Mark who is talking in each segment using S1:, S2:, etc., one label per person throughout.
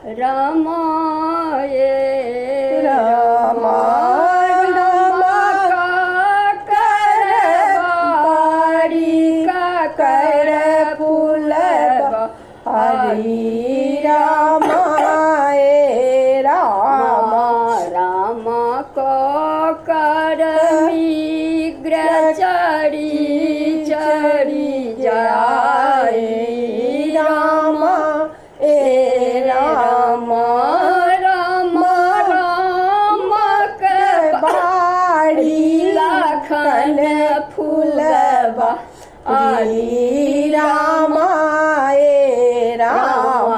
S1: रमाए
S2: रामा हरि रामाए राम
S1: राम को कर मीग्र चढ़ी चढ़ी जाए
S2: राम ए राम
S1: राम राम के
S2: बाड़ी
S1: लखन
S2: फूलबा हरि रामाए राम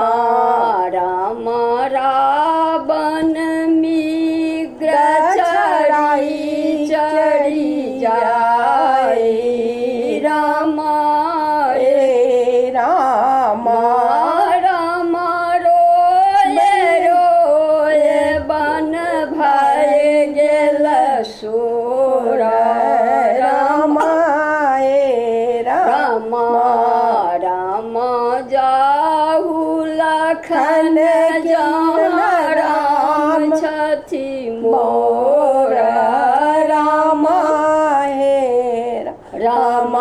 S1: राम रावण मीग्र चढ़ी चढ़ी जाए राम
S2: राम
S1: राम रोए रोए बन भय गेल सोर राम राम राम जाहु लखन जहाँ राम छथि मोर
S2: राम हे
S1: राम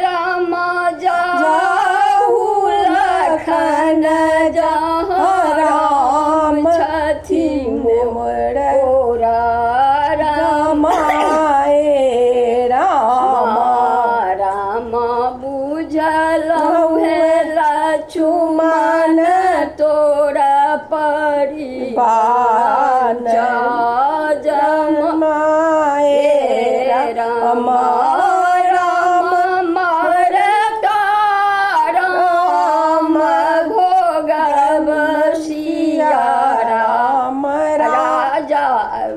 S1: राम जाहु लखन जहाँ राम छथि मोर राम राम बुझलहुँ हे लक्ष्मण तोरा परिवार
S2: जमाए
S1: राम राम मरता राम भोगव सिया
S2: राम
S1: राजा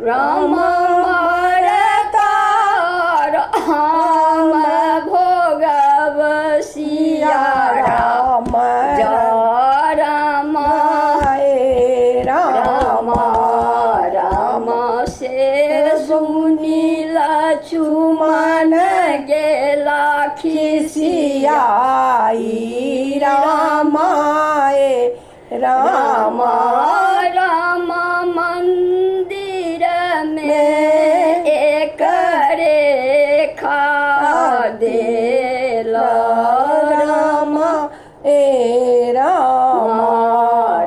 S1: राम मरता राम भोगव सिया
S2: राम
S1: राम राम राम से सुनी लक्ष्मण गेला खिसिया
S2: सियाई रामाए राम
S1: राम मंदिर में एक रेखा देला
S2: राम ए राम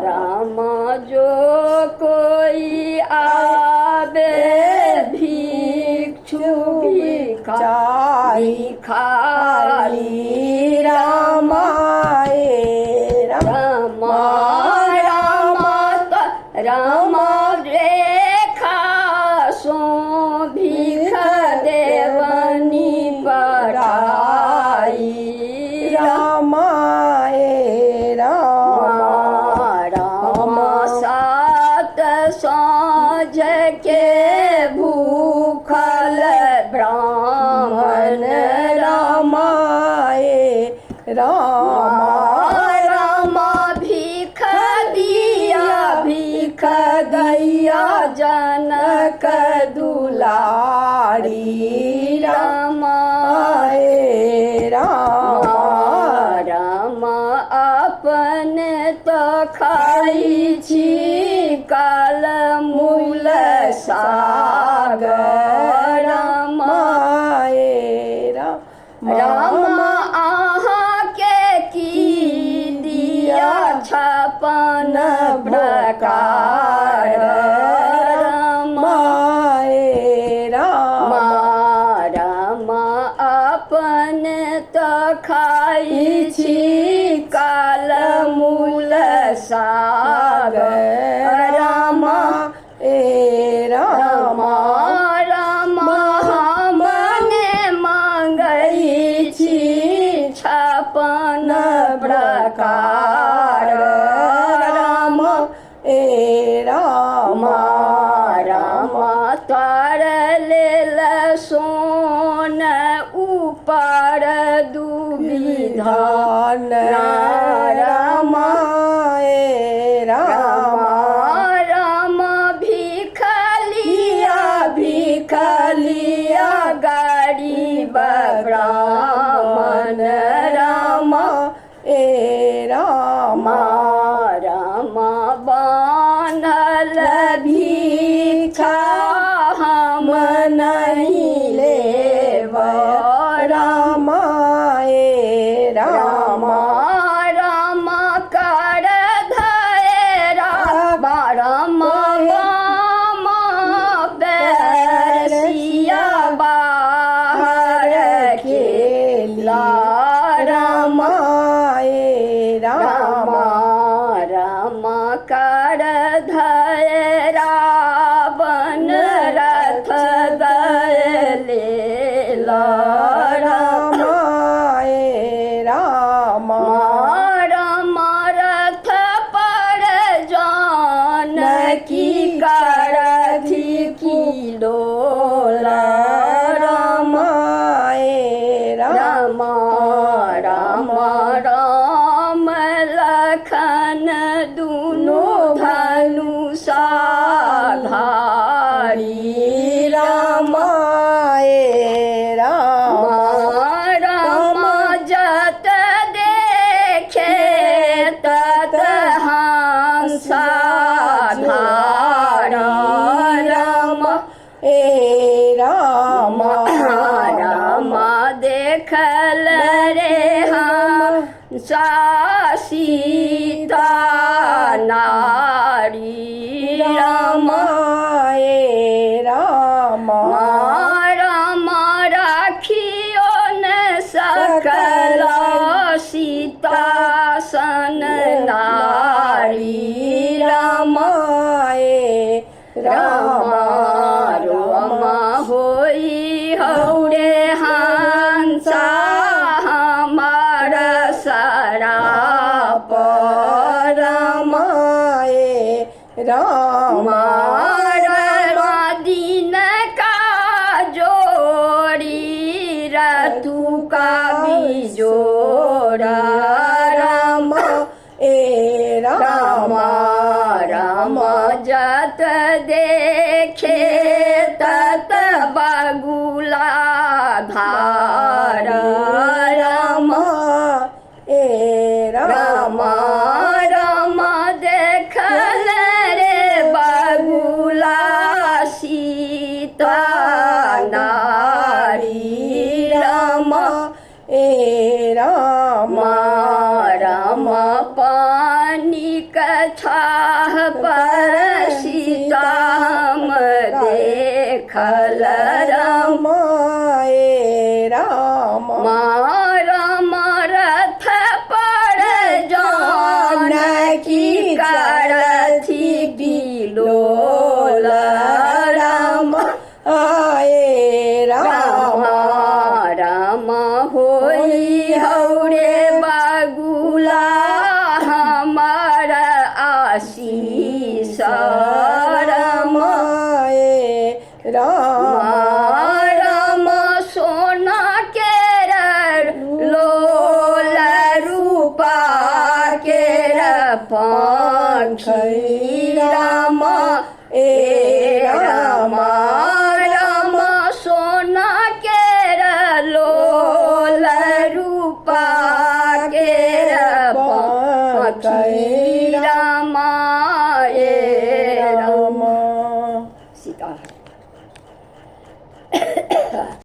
S1: राम जो कोई आवे भिक्षु भिखारी
S2: रामाए
S1: राम राम राम रेखा सो भिख देवनी पढ़ाई
S2: रामाए राम
S1: राम सात साँझ के भूखल ब्राह्मण
S2: रामाए राम
S1: राम भीख दिया भीख दैया जनक दुलारी राम
S2: राम
S1: राम अपन तो खाई छी काल मूल साग राम राम अहाँ के की दिया छपन प्रकार राम राम अपन तो खाई छी काल मूल साग राम राम राम हमने मांगई छी छपन प्रकार राम
S2: राम
S1: राम तार लेल सोन ऊपर दुविधान
S2: राम राम
S1: बनल भिक्षा हम नहीं लेब
S2: रामा ए रामा
S1: राम कर धैरा राम राम बैसिया बाहर खेला
S2: रामा ए रामा
S1: राम कर धैरा बन रथ गलेला
S2: रामा ए रामा
S1: राम रथ पर जानकी करथि किलोला
S2: रामा ए
S1: राम राम राम लखन दुनो धनुषा धारी
S2: रामा ए रामा
S1: राम जत देखे तत हंसा धारा राम
S2: ए रामा
S1: राम देखल रे हम सीता नारी राम
S2: ए रामा
S1: राम राखियो न सकल सीता सन नारी राम
S2: ए
S1: राम राम होई हौरे हंसा हमार सराप
S2: रामा ए रामा
S1: दिन का जोड़ी रतु का बिजोड़ा
S2: राम ए रामा
S1: राम जत देखे तत बगुला धार राम
S2: ए
S1: राम राम देखल रे बगुला सीता नारी राम
S2: ए रामा
S1: राम पानी कछाह पर सीता हम देखल राम
S2: ए रामा
S1: राम रथ पर जानकी करथि बिलोल राम
S2: ए
S1: राम
S2: रामा
S1: राम होई हौरे बगुला हमार आशीष राम
S2: ए रामा
S1: राम सोना के लोल रूपा के पंखी